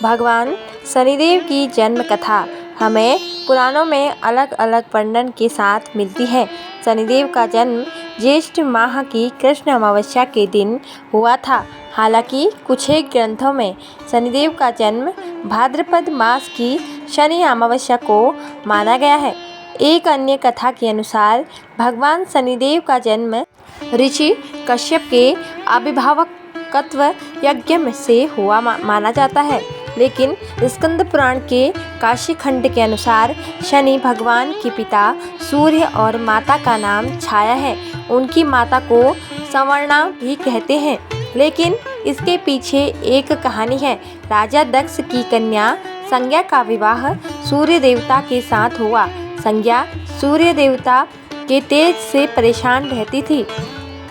भगवान शनिदेव की जन्म कथा हमें पुराणों में अलग अलग वर्णन के साथ मिलती है। शनिदेव का जन्म ज्येष्ठ माह की कृष्ण अमावस्या के दिन हुआ था। हालांकि कुछ एक ग्रंथों में शनिदेव का जन्म भाद्रपद मास की शनि अमावस्या को माना गया है। एक अन्य कथा के अनुसार भगवान शनिदेव का जन्म ऋषि कश्यप के अभिभावकत्व यज्ञ से हुआ माना जाता है। लेकिन स्कंद पुराण के काशी खंड के अनुसार शनि भगवान के पिता सूर्य और माता का नाम छाया है। उनकी माता को संवर्णा भी कहते हैं। लेकिन इसके पीछे एक कहानी है। राजा दक्ष की कन्या संज्ञा का विवाह सूर्य देवता के साथ हुआ। संज्ञा सूर्य देवता के तेज से परेशान रहती थी,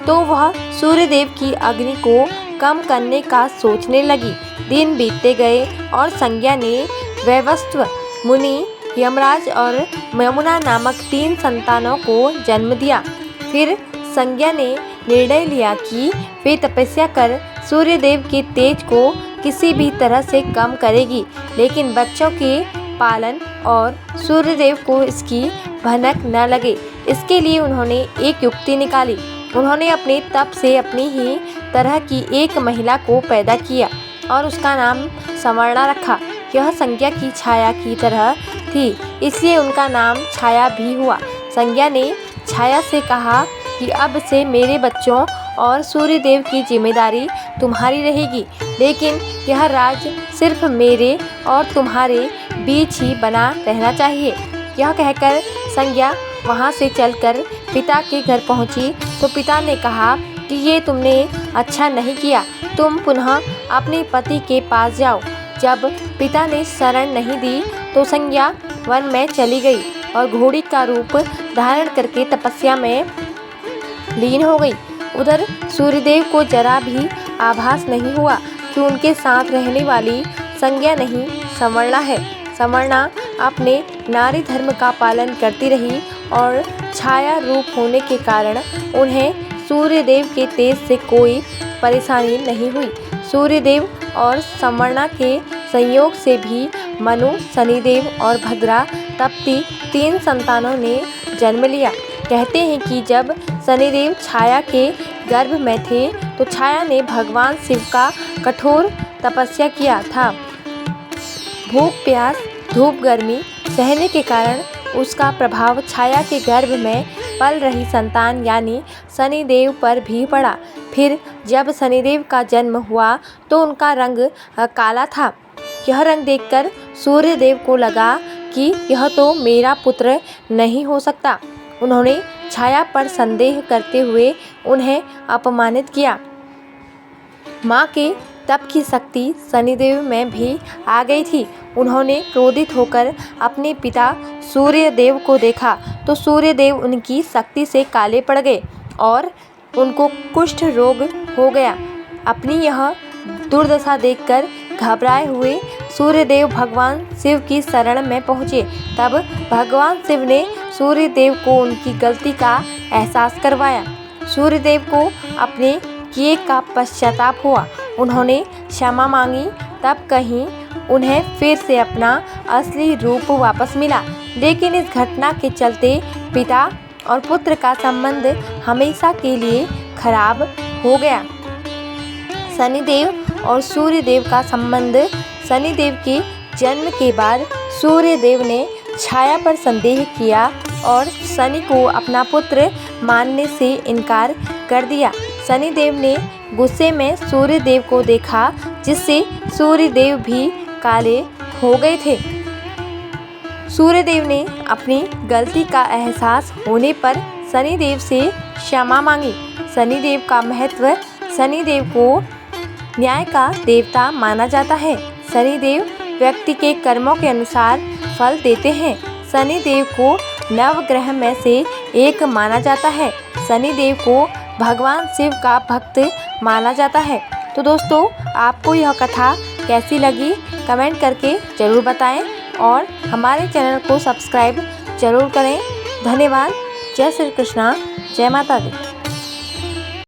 तो वह सूर्य देव की अग्नि को कम करने का सोचने लगी। दिन बीतते गए और संज्ञा ने वैवस्वत मुनि, यमराज और यमुना नामक 3 संतानों को जन्म दिया। फिर संज्ञा ने निर्णय लिया कि वे तपस्या कर सूर्यदेव के तेज को किसी भी तरह से कम करेगी, लेकिन बच्चों के पालन और सूर्यदेव को इसकी भनक न लगे, इसके लिए उन्होंने एक युक्ति निकाली। उन्होंने अपने तप से अपनी ही तरह की एक महिला को पैदा किया और उसका नाम संवर्णा रखा। यह संज्ञा की छाया की तरह थी, इसलिए उनका नाम छाया भी हुआ। संज्ञा ने छाया से कहा कि अब से मेरे बच्चों और सूर्यदेव की जिम्मेदारी तुम्हारी रहेगी, लेकिन यह राज सिर्फ मेरे और तुम्हारे बीच ही बना रहना चाहिए। यह कहकर संज्ञा वहाँ से चलकर पिता के घर पहुँची तो पिता ने कहा कि ये तुमने अच्छा नहीं किया, तुम पुनः अपने पति के पास जाओ। जब पिता ने शरण नहीं दी तो संज्ञा वन में चली गई और घोड़ी का रूप धारण करके तपस्या में लीन हो गई। उधर सूर्यदेव को जरा भी आभास नहीं हुआ कि उनके साथ रहने वाली संज्ञा नहीं संवर्णा है। संवर्णा अपने नारी धर्म का पालन करती रही और छाया रूप होने के कारण उन्हें सूर्यदेव के तेज से कोई परेशानी नहीं हुई। सूर्यदेव और संवर्णा के संयोग से भी मनु, शनिदेव और भद्रा तप्ती 3 संतानों ने जन्म लिया। कहते हैं कि जब शनिदेव छाया के गर्भ में थे तो छाया ने भगवान शिव का कठोर तपस्या किया था। भूख, प्यास, धूप, गर्मी सहने के कारण उसका प्रभाव छाया के गर्भ में पल रही संतान यानी शनिदेव पर भी पड़ा। फिर जब शनिदेव का जन्म हुआ तो उनका रंग काला था। यह रंग देखकर सूर्यदेव को लगा कि यह तो मेरा पुत्र नहीं हो सकता। उन्होंने छाया पर संदेह करते हुए उन्हें अपमानित किया। माँ के तप की शक्ति शनिदेव में भी आ गई थी। उन्होंने क्रोधित होकर अपने पिता सूर्यदेव को देखा तो सूर्यदेव उनकी शक्ति से काले पड़ गए और उनको कुष्ठ रोग हो गया। अपनी यह दुर्दशा देखकर घबराए हुए सूर्यदेव भगवान शिव की शरण में पहुँचे। तब भगवान शिव ने सूर्यदेव को उनकी गलती का एहसास करवाया। सूर्यदेव को अपने किए का पश्चाताप हुआ। उन्होंने क्षमा मांगी, तब कहीं उन्हें फिर से अपना असली रूप वापस मिला। लेकिन इस घटना के चलते पिता और पुत्र का संबंध हमेशा के लिए खराब हो गया। शनिदेव और सूर्यदेव का संबंध। शनिदेव के जन्म के बाद सूर्यदेव ने छाया पर संदेह किया और शनि को अपना पुत्र मानने से इनकार कर दिया। शनिदेव ने गुस्से में सूर्यदेव को देखा, जिससे सूर्यदेव भी काले हो गए थे। सूर्यदेव ने अपनी गलती का एहसास होने पर शनिदेव से क्षमा मांगी। शनिदेव का महत्व। शनिदेव को न्याय का देवता माना जाता है। शनिदेव व्यक्ति के कर्मों के अनुसार फल देते हैं। शनिदेव को नवग्रह में से एक माना जाता है। शनिदेव को भगवान शिव का भक्त माना जाता है। तो दोस्तों, आपको यह कथा कैसी लगी कमेंट करके ज़रूर बताएं और हमारे चैनल को सब्सक्राइब ज़रूर करें। धन्यवाद। जय श्री कृष्णा, जय माता दी।